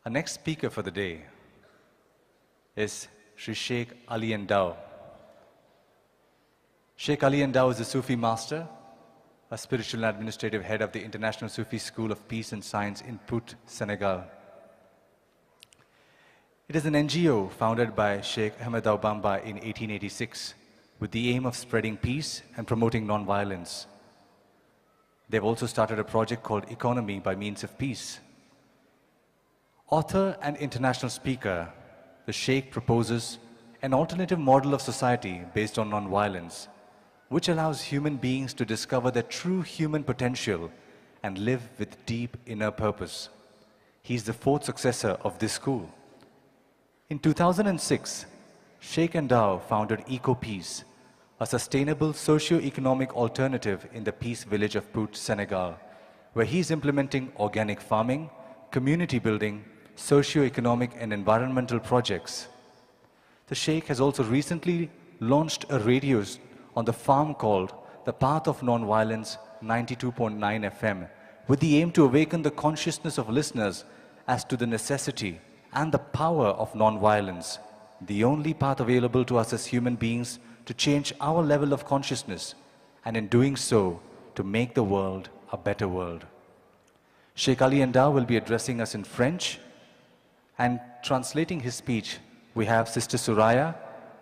Our next speaker for the day is Sri Sheikh Ali Ndao. Sheikh Ali Ndao is a Sufi master, a spiritual and administrative head of the International Sufi School of Peace and Science in Pout, Senegal. It is an NGO founded by Sheikh Ahmed Bamba in 1886 with the aim of spreading peace and promoting non-violence. They've also started a project called Economy by Means of Peace. Author and international speaker, the Sheikh proposes an alternative model of society based on non-violence, which allows human beings to discover their true human potential and live with deep inner purpose. He's the fourth successor of this school. In 2006, Sheikh Ndao founded EcoPeace, a sustainable socio-economic alternative in the peace village of Pout, Senegal, where he's implementing organic farming, community building, socio-economic and environmental projects. The Sheikh has also recently launched a radio on the farm called The Path of Nonviolence 92.9 FM, with the aim to awaken the consciousness of listeners as to the necessity and the power of nonviolence, the only path available to us as human beings to change our level of consciousness, and in doing so, to make the world a better world. Sheikh Ali Ndao will be addressing us in French, and translating his speech, we have Sister Suraya,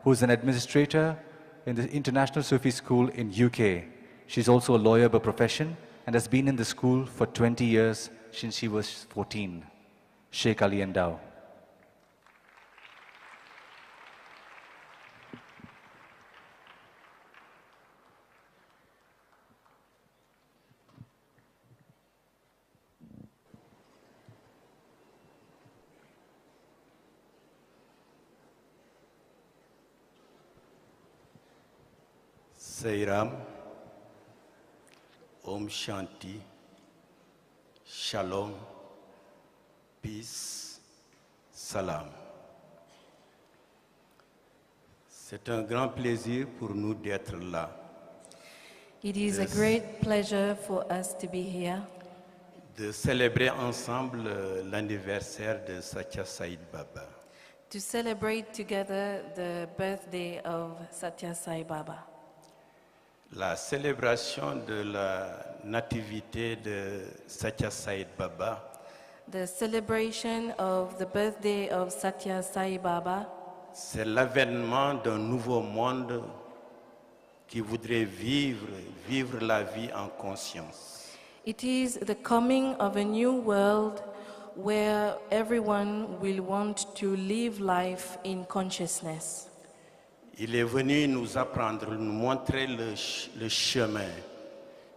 who is an administrator in the International Sufi School in UK. She's also a lawyer by profession and has been in the school for 20 years since she was 14. Sheikh Ali Ndao. Sairam, Om Shanti, Shalom, Peace, Salam. C'est un grand plaisir pour nous d'être là. It is a great pleasure for us to be here, De célébrer ensemble l'anniversaire de Satya Sai Baba. to celebrate together the birthday of Satya Sai Baba. La célébration de la nativité de Satya Sai Baba The celebration of the birthday of Satya Sai Baba c'est l'avènement d'un nouveau monde qui voudrait vivre la vie en conscience. It is the coming of a new world where everyone will want to live life in consciousness. Il est venu nous apprendre, nous montrer le chemin,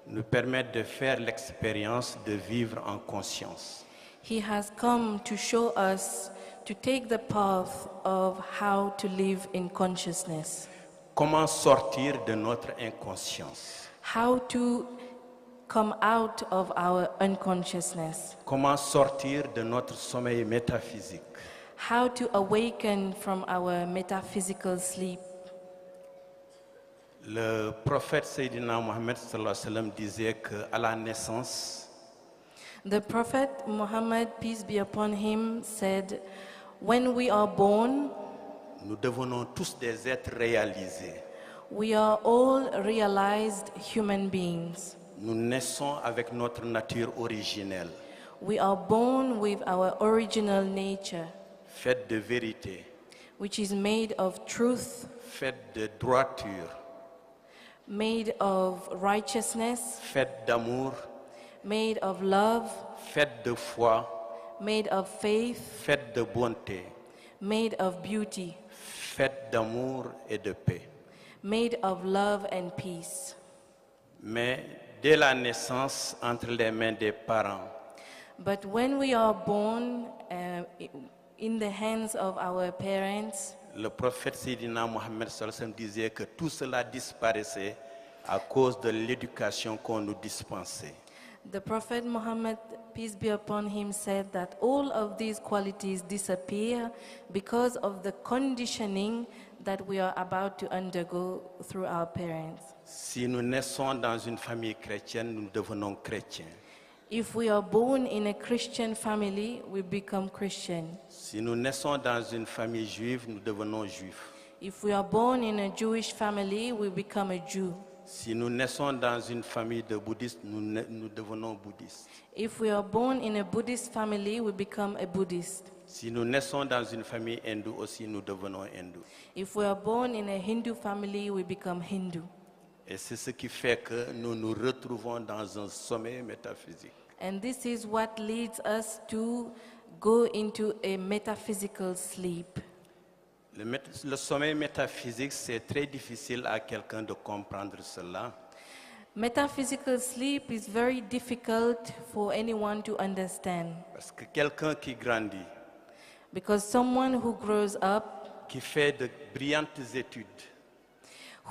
nous permettre de faire l'expérience de vivre en conscience. He has come to show us to take the path of how to live in consciousness, Comment sortir de notre inconscience? how to come out of our unconsciousness, Comment sortir de notre sommeil métaphysique? how to awaken from our metaphysical sleep. Le prophète Sayyidina Mohammed sallallahu alayhi wa sallam disait qu'à la naissance, The Prophet Muhammad, peace be upon him, said, when we are born, nous devenons tous des êtres réalisés. we are all realized human beings. Nous naissons avec notre nature originelle, We are born with our original nature, faite de vérité, which is made of truth, faite de droiture, made of righteousness, faite d'amour, made of love, faite de foi, made of faith, faite de bonté, made of beauty, faite d'amour et de paix. made of love and peace. Mais dès la naissance, entre les mains des parents, But when we are born in the hands of our parents, le prophète Sayyidina Mohammed sallallahu alayhi wa sallam disait que tout cela disparaissait à cause de l'éducation qu'on nous dispensait. the Prophet Muhammad, peace be upon him, said that all of these qualities disappear because of the conditioning that we are about to undergo through our parents. Si nous naissons dans une famille chrétienne, nous devenons chrétiens. If we are born in a Christian family, we become Christian. Si nous naissons dans une famille juive, nous devenons juifs. If we are born in a Jewish family, we become a Jew. Si nous naissons dans une famille de bouddhistes, nous devenons bouddhistes. If we are born in a Buddhist family, we become a Buddhist. Si nous naissons dans une famille hindoue aussi, nous devenons hindous. If we are born in a Hindu family, we become Hindu. Et c'est ce qui fait que nous nous retrouvons dans un sommeil métaphysique. And this is what leads us to go into a metaphysical sleep. Le sommeil métaphysique, c'est très difficile à quelqu'un de comprendre cela. Metaphysical sleep is very difficult for anyone to understand Parce que quelqu'un qui grandit, because someone who grows up, qui fait de brillantes études,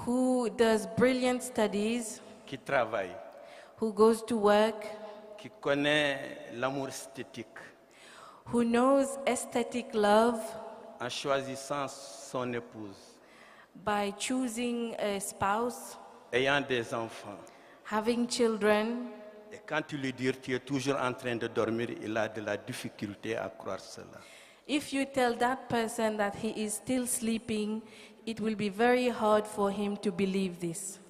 who does brilliant studies, qui travaille, who goes to work, qui connaît l'amour esthétique, who knows aesthetic love en choisissant son épouse, by choosing a spouse, ayant des enfants, having children, et quand tu lui dis tu es toujours en train de dormir, il a de la difficulté à croire cela. if you tell that person that he is still sleeping, it will be very hard for him to believe this.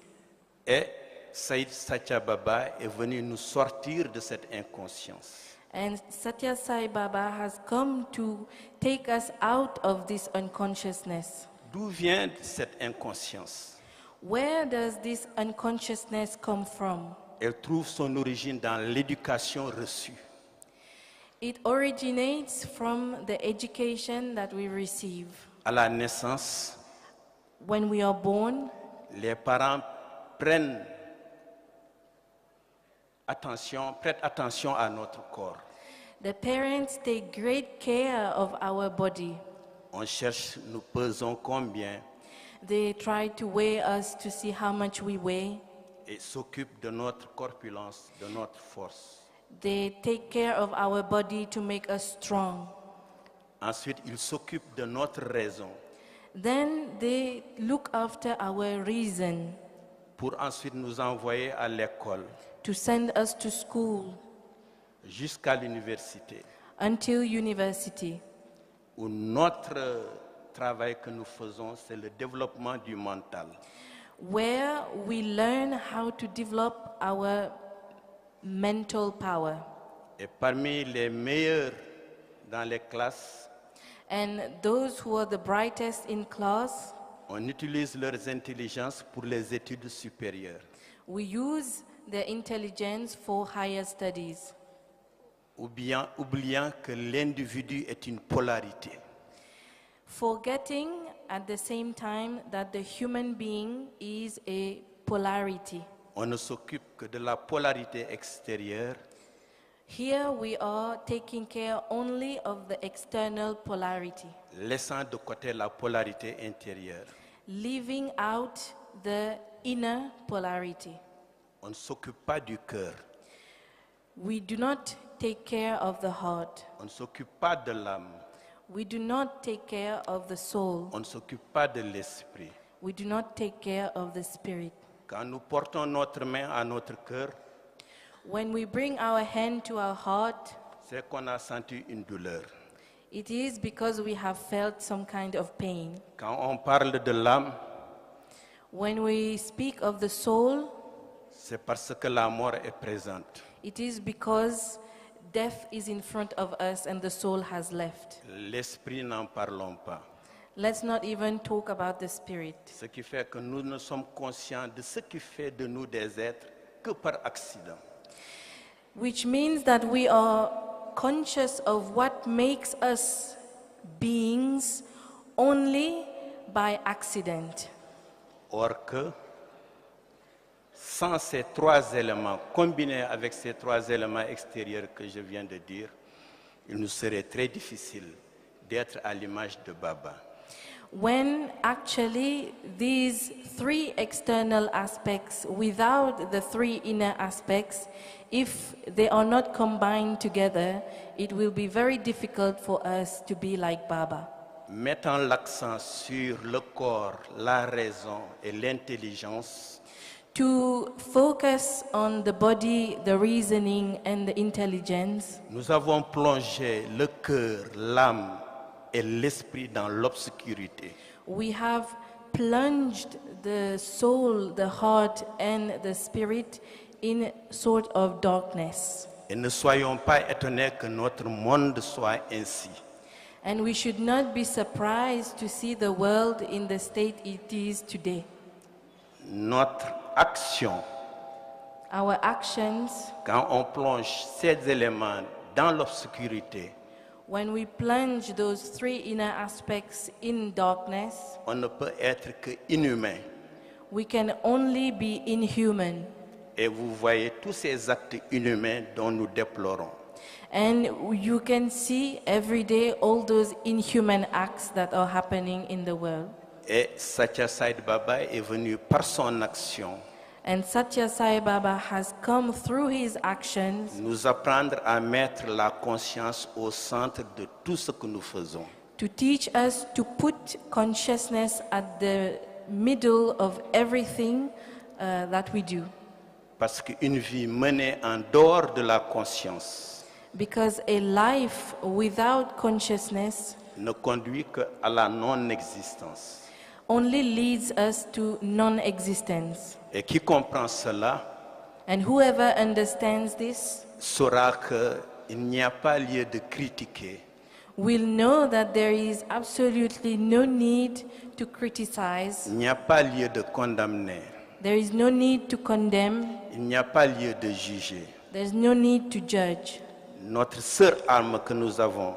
Et Saïd Satyababa est venu nous sortir de cette inconscience. And Satya Sai Baba has come to take us out of this unconsciousness. D'où vient cette inconscience? Where does this unconsciousness come from? Elle trouve son origine dans l'éducation reçue. It originates from the education that we receive. À la naissance, When we are born, les parents prêtent attention à notre corps. the parents take great care of our body. On cherche, nous pesons combien They try to weigh us to see how much we weigh. et s'occupent de notre corpulence, de notre force. They take care of our body to make us strong. Ensuite, ils s'occupent de notre raison Then they look after our reason pour ensuite nous envoyer à l'école, to send us to school jusqu'à l'université, until university, où notre travail que nous faisons, c'est le développement du mental. where we learn how to develop our mental power. Et parmi les meilleurs dans les classes, And those who are the brightest in class, on utilise leurs intelligences pour les études supérieures, we use their intelligence for higher studies, oubliant que l'individu est une polarité. forgetting at the same time that the human being is a polarity. On ne s'occupe que de la polarité extérieure Here we are taking care only of the external polarity, laissant de côté la polarité intérieure. leaving out the inner polarity. On ne s'occupe pas du cœur, We do not take care of the heart. on ne s'occupe pas de l'âme, We do not take care of the soul. on ne s'occupe pas de l'esprit. We do not take care of the spirit. Quand nous portons notre main à notre cœur, When we bring our hand to our heart, c'est qu'on a senti une douleur. it is because we have felt some kind of pain. Quand on parle de l'âme, When we speak of the soul, c'est parce que la mort est présente. it is because death is in front of us and the soul has left. L'esprit, n'en parlons pas. Let's not even talk about the spirit. Ce qui fait que nous ne sommes conscients de ce qui fait de nous des êtres que par accident. Which means that we are conscious of what makes us beings only by accident. Or que, sans ces trois éléments, combinés avec ces trois éléments extérieurs que je viens de dire, il nous serait très difficile d'être à l'image de Baba. When actually these three external aspects, without the three inner aspects, if they are not combined together, it will be very difficult for us to be like Baba. Mettant l'accent sur le corps, la raison et l'intelligence, To focus on the body, the reasoning, and the intelligence, nous avons plongé le cœur, l'âme et l'esprit dans l'obscurité. we have plunged the soul, the heart, and the spirit in sort of darkness. Et ne soyons pas étonnés que notre monde soit ainsi. And we should not be surprised to see the world in the state it is today. Notre action, Our actions, quand on plonge ces éléments dans l'obscurité, when we plunge those three inner aspects in darkness, on ne peut être que inhumain. we can only be inhuman. Et vous voyez tous ces actes inhumains dont nous déplorons. And you can see every day all those inhuman acts that are happening in the world. Et Satya Sai Baba est venu par son action And Satya Sai Baba has come through his actions nous apprendre à mettre la conscience au centre de tout ce que nous faisons. to teach us to put consciousness at the middle of everything that we do. Parce qu'une vie menée en dehors de la conscience Because a life without consciousness ne conduit qu'à la non-existence. only leads us to non-existence. Et qui comprend cela And whoever understands this saura qu'il n'y a pas lieu de critiquer, will know that there is absolutely no need to criticize, il n'y a pas lieu de condamner, there is no need to condemn, il n'y a pas lieu de juger. there's no need to judge. Notre seule arme que nous avons,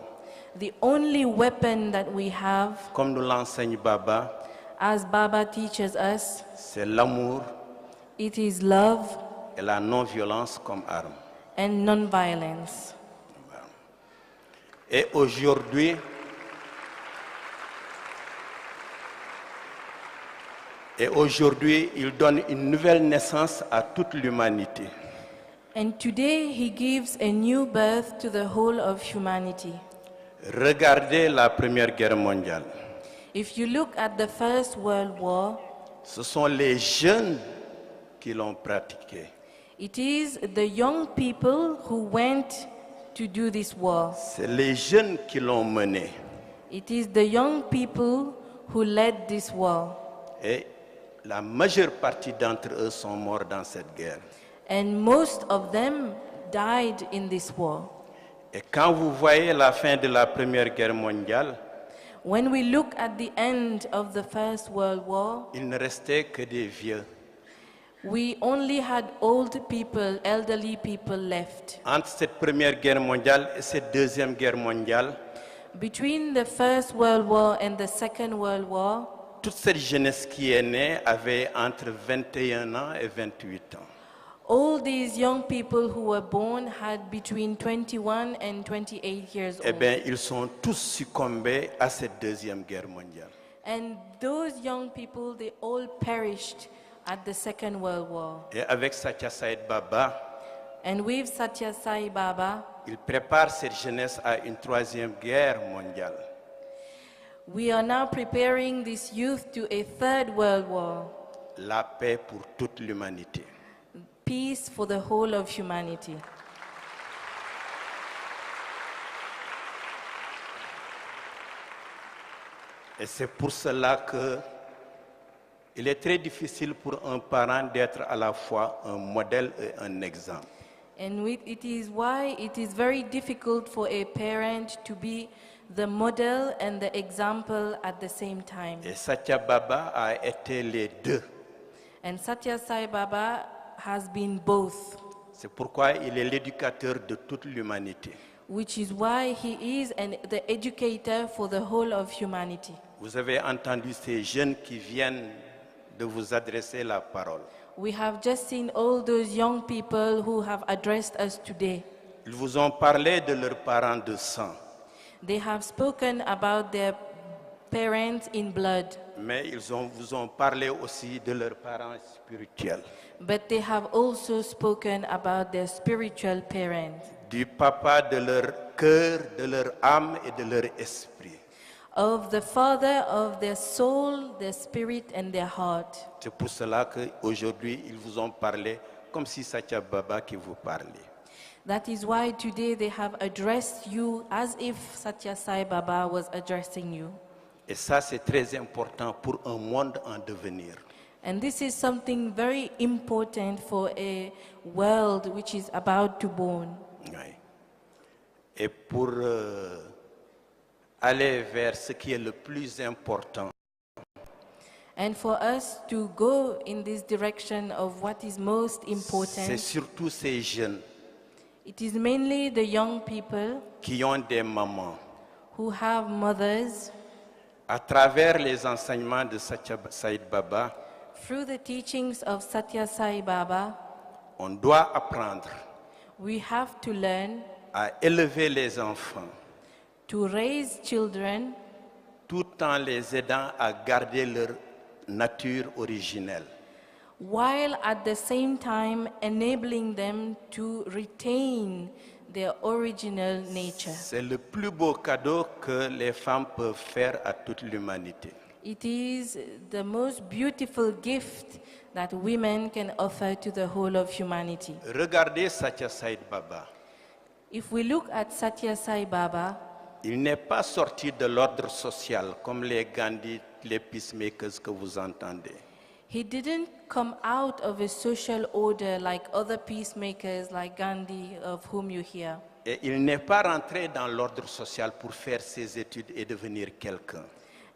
The only weapon that we have, comme nous l'enseigne Baba, as Baba teaches us, c'est l'amour it is love et la non-violence comme arme. and non-violence. Et aujourd'hui, il donne une nouvelle naissance à toute l'humanité. And today he gives a new birth to the whole of humanity. Regardez la Première Guerre mondiale. If you look at the First World War, Ce sont les jeunes qui l'ont pratiqué. it is the young people who went to do this war. C'est les jeunes qui l'ont mené. It is the young people who led this war. Et la majeure partie d'entre eux sont morts dans cette guerre. And most of them died in this war. Et quand vous voyez la fin de la Première Guerre mondiale, When we look at the end of the First World War, il ne restait que des vieux. we only had old people, elderly people left. Entre cette Première Guerre mondiale et cette Deuxième Guerre mondiale, Between the First World War and the Second World War, toute cette jeunesse qui est née avait entre 21 ans et 28 ans. all these young people who were born had between 21 and 28 years Eh old. bien, ils sont tous succombés à cette Deuxième Guerre mondiale. And those young people, they all perished at the Second World War. Et avec Satya Sai Baba, And with Satya Sai Baba, il prépare cette jeunesse à une Troisième Guerre mondiale. we are now preparing this youth to a Third World War. La paix pour toute l'humanité. Peace for the whole of humanity. Et c'est pour cela que il est très difficile pour un parent d'être à la fois un modèle et un exemple. And it is why it is very difficult for a parent to be the model and the example at the same time. Et Satya Baba a été les deux. And Satya Sai Baba has been both, C'est pourquoi il est l'éducateur de toute l'humanité. which is why he is the educator for the whole of humanity. Vous avez entendu ces jeunes qui viennent de vous adresser la parole. We have just seen all those young people who have addressed us today. Ils vous ont parlé de leurs parents de sang, They have spoken about their parents in blood, mais vous ont parlé aussi de leurs parents spirituels, but they have also spoken about their spiritual parents, du papa de leur cœur, de leur âme et de leur esprit. of the Father of their soul, their spirit, and their heart. C'est pour cela qu'aujourd'hui, ils vous ont parlé comme si Satya Baba qui vous parlait. That is why today they have addressed you as if Satya Sai Baba was addressing you. Et ça, c'est très important pour un monde en devenir. And this is something very important for a world which is about to born. Oui. Et pour aller vers ce qui est le plus important, And for us to go in this direction of what is most c'est important, surtout ces jeunes it is mainly the young people qui ont des mamans. who have mothers. À travers les enseignements de Satya Sai Baba, Through the teachings of Satya Sai Baba, on doit apprendre we have to learn à élever les enfants to raise children tout en les aidant à garder leur nature originelle. while at the same time enabling them to retain their original nature. C'est le plus beau cadeau que les femmes peuvent faire à toute l'humanité. It is the most beautiful gift that women can offer to the whole of humanity. Regardez Satya Sai Baba. If we look at Satya Sai Baba, Il n'est pas sorti de l'ordre social comme les Gandhi, les peacemakers que vous entendez. he didn't come out of a social order like other peacemakers like Gandhi, of whom you hear. Et il n'est pas rentré dans l'ordre social pour faire ses études et devenir quelqu'un.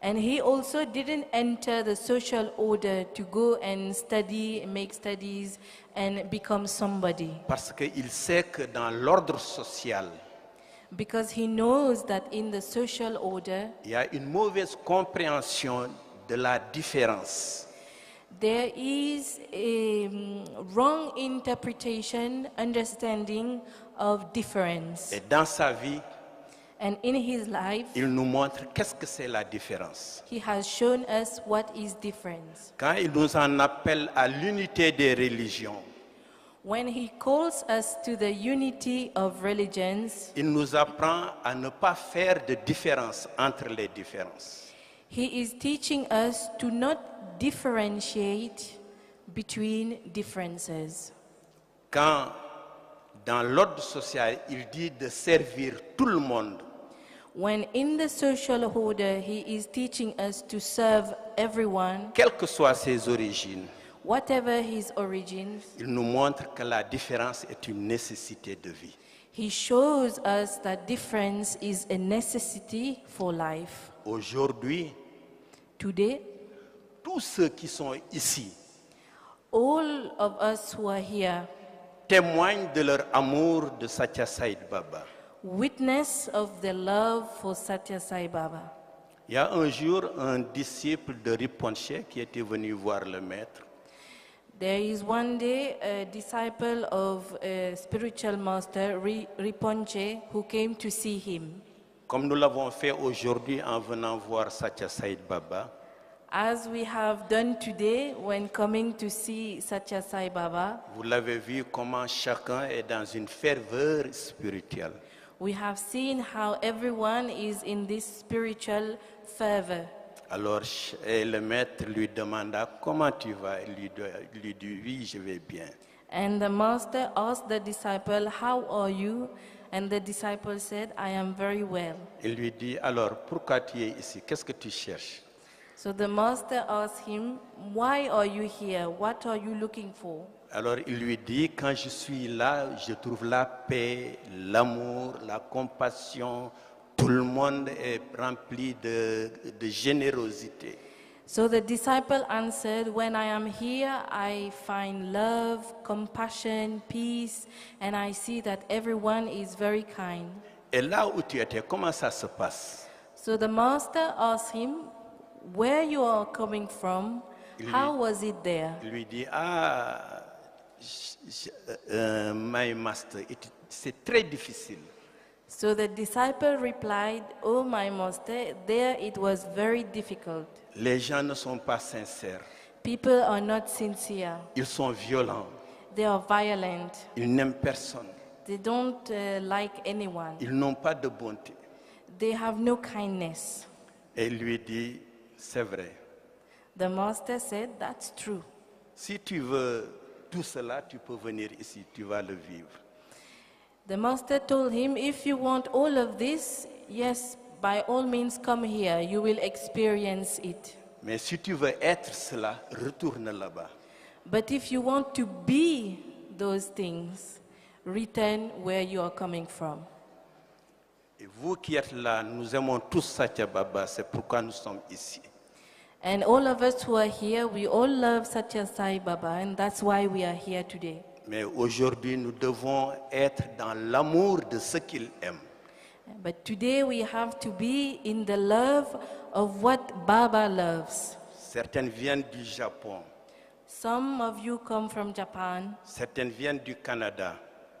And he also didn't enter the social order to go and study, make studies, and become somebody. Parce qu'il sait que dans l'ordre social, Because he knows that in the social order, il y a une mauvaise compréhension de la différence. there is a wrong interpretation, understanding of difference. Et dans sa vie, And in his life, il nous montre qu'est-ce que c'est la différence. he has shown us what is difference. Quand il nous en appelle à l'unité des religions, When he calls us to the unity of religions, il nous apprend à ne pas faire de différence entre les différences. he is teaching us to not differentiate between differences. Quand dans l'ordre social, il dit de servir tout le monde, When in the social order, he is teaching us to serve everyone, quelles que soient ses origines, whatever his origins. il nous montre que la différence est une nécessité de vie. He shows us that difference is a necessity for life. Aujourd'hui, Today, tous ceux qui sont ici all of us who are here témoignent de leur amour de Satya Sai Baba. witness of the love for Satya Sai Baba. Il y a un jour un disciple de Rinpoche qui était venu voir le maître. There is one day a disciple of a spiritual master, Rinpoche, who came to see him. Comme nous l'avons fait aujourd'hui en venant voir Satya Sai Baba, As we have done today when coming to see Satya Sai Baba, vous l'avez vu comment chacun est dans une ferveur spirituelle. we have seen how everyone is in this spiritual fervor. Alors le maître lui demanda comment tu vas. Il lui dit oui, je vais bien. And the master asked the disciple, "How are you?" And the disciple said, "I am very well." Il lui dit alors pourquoi tu es ici? Qu'est-ce que tu cherches? So the master asked him, "Why are you here? What are you looking for?" Alors il lui dit quand je suis là, je trouve la paix, l'amour, la compassion. Tout le monde est rempli de générosité. So the disciple answered, "When I am here, I find love, compassion, peace, and I see that everyone is very kind." Et là où tu étais, comment ça se passe? So the master asked him, "Where you are coming from? How was it there?" Il lui dit my master, c'est très difficile. So the disciple replied, "Oh, my master, there it was very difficult. Les gens ne sont pas sincères. People are not sincere. Ils sont violents. They are violent. Ils n'aiment personne. They don't like anyone. Ils n'ont pas de bonté. They have no kindness." Et il lui dit, c'est vrai. The master said, "That's true. Si tu veux tout cela, tu peux venir ici, tu vas le vivre. The master told him, "If you want all of this, yes, by all means come here, you will experience it. Mais si tu veux être cela, retourne là-bas. But if you want to be those things, return where you are coming from." Et vous qui êtes là, nous aimons tous Satya Baba, c'est pourquoi nous sommes ici. And all of us who are here, we all love Satya Sai Baba, and that's why we are here today. Mais aujourd'hui, nous devons être dans l'amour de ce qu'il aime. But today we have to be in the love of what Baba loves. Certaines viennent du Japon, Some of you come from Japan, certaines viennent du Canada,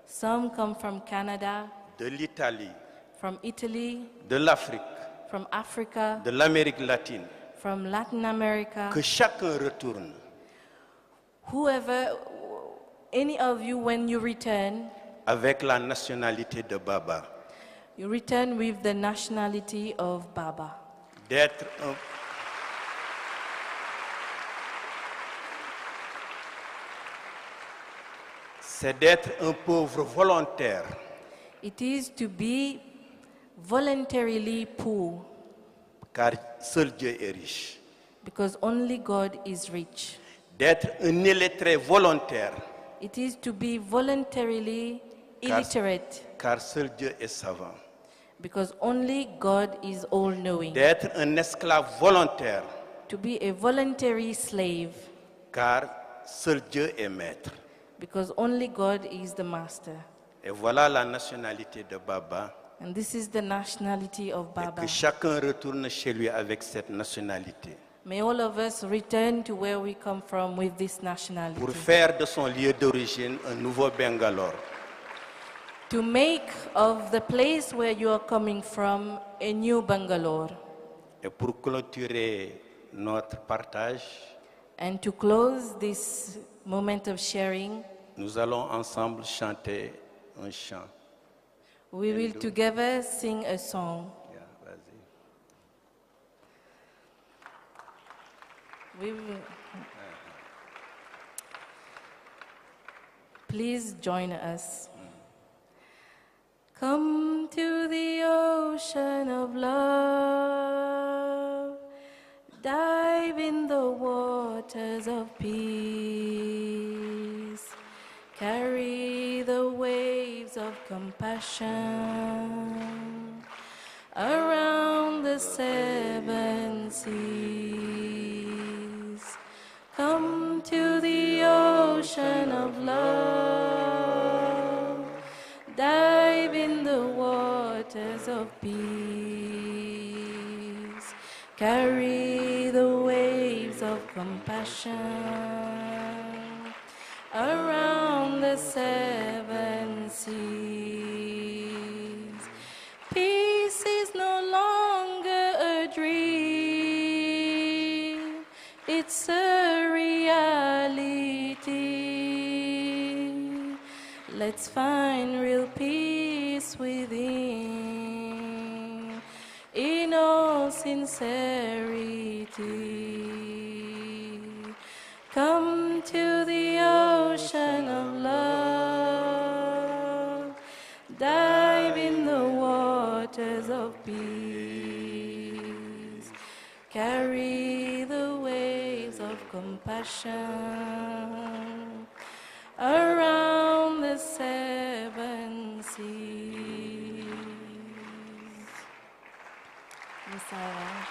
some come from Canada, de l'Italie, from Italy, de l'Afrique, from Africa, de l'Amérique latine. from Latin America. Que chacun retourne Whoever, any of you, when you return, avec la nationalité de Baba. you return with the nationality of Baba. D'être un... C'est d'être un pauvre volontaire. It is to be voluntarily poor, Car seul Dieu est riche. because only God is rich. D'être un illettré volontaire. It is to be voluntarily illiterate, Car seul Dieu est savant. because only God is all-knowing. D'être un esclave volontaire. To be a voluntary slave, Car seul Dieu est maître. because only God is the master. Et voilà la nationalité de Baba. And this is the nationality of Et Baba. que chacun retourne chez lui avec cette nationalité. May all of us return to where we come from with this nationality. Pour faire de son lieu d'origine un nouveau Bangalore. To make of the place where you are coming from a new Bangalore. Et pour clôturer notre partage, And to close this moment of sharing, nous allons ensemble chanter un chant. we will together sing a song. Yeah, vas-y. We will... Please join us. Come to the ocean of love, dive in the waters of peace, carry the waves of compassion around the seven seas. Come to the ocean of love, dive in the waters of peace, carry the waves of compassion around the seven seas. Peace is no longer a dream, it's a reality. Let's find real peace within, in all sincerity. Come to the ocean of love, dive in the waters of peace, carry the waves of compassion around the seven seas. Messiah.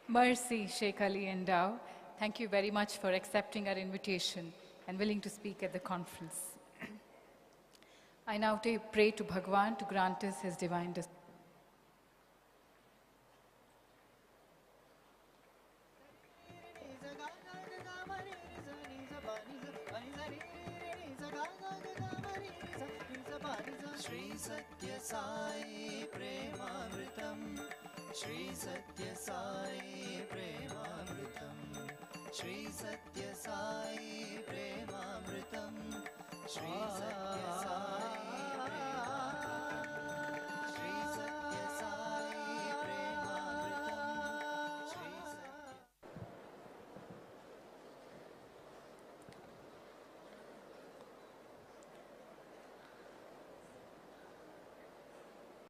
Mercy, Sheikh Ali Endau, thank you very much for accepting our invitation and willing to speak at the conference. I now pray to Bhagwan to grant us his divine discipline. Ni sa ga ga ga ma ni sa ni sa ba ni sa ni sa ni sa ga ga ga Shri सत्य साई प्रेमामृतम श्री सत्य साई प्रेमामृतम श्री सत्य साई प्रेमामृतम श्री